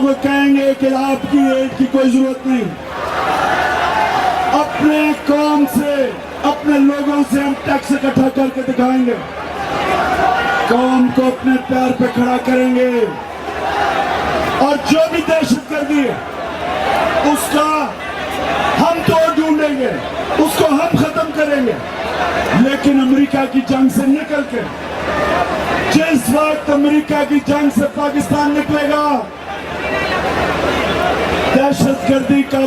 को कहेंगे कि आपकी एड की कोई जरूरत नहीं। अपने कौम से, अपने लोगों से हम टैक्स इकट्ठा करके दिखाएंगे, कौम को अपने पैर पे खड़ा करेंगे और जो भी दहशतगर्दी है उसका हम तोड़ ढूंढेंगे, उसको हम खत्म करेंगे। लेकिन अमेरिका की जंग से निकल के, जिस वक्त अमेरिका की जंग से पाकिस्तान निकलेगा, दहशतगर्दी का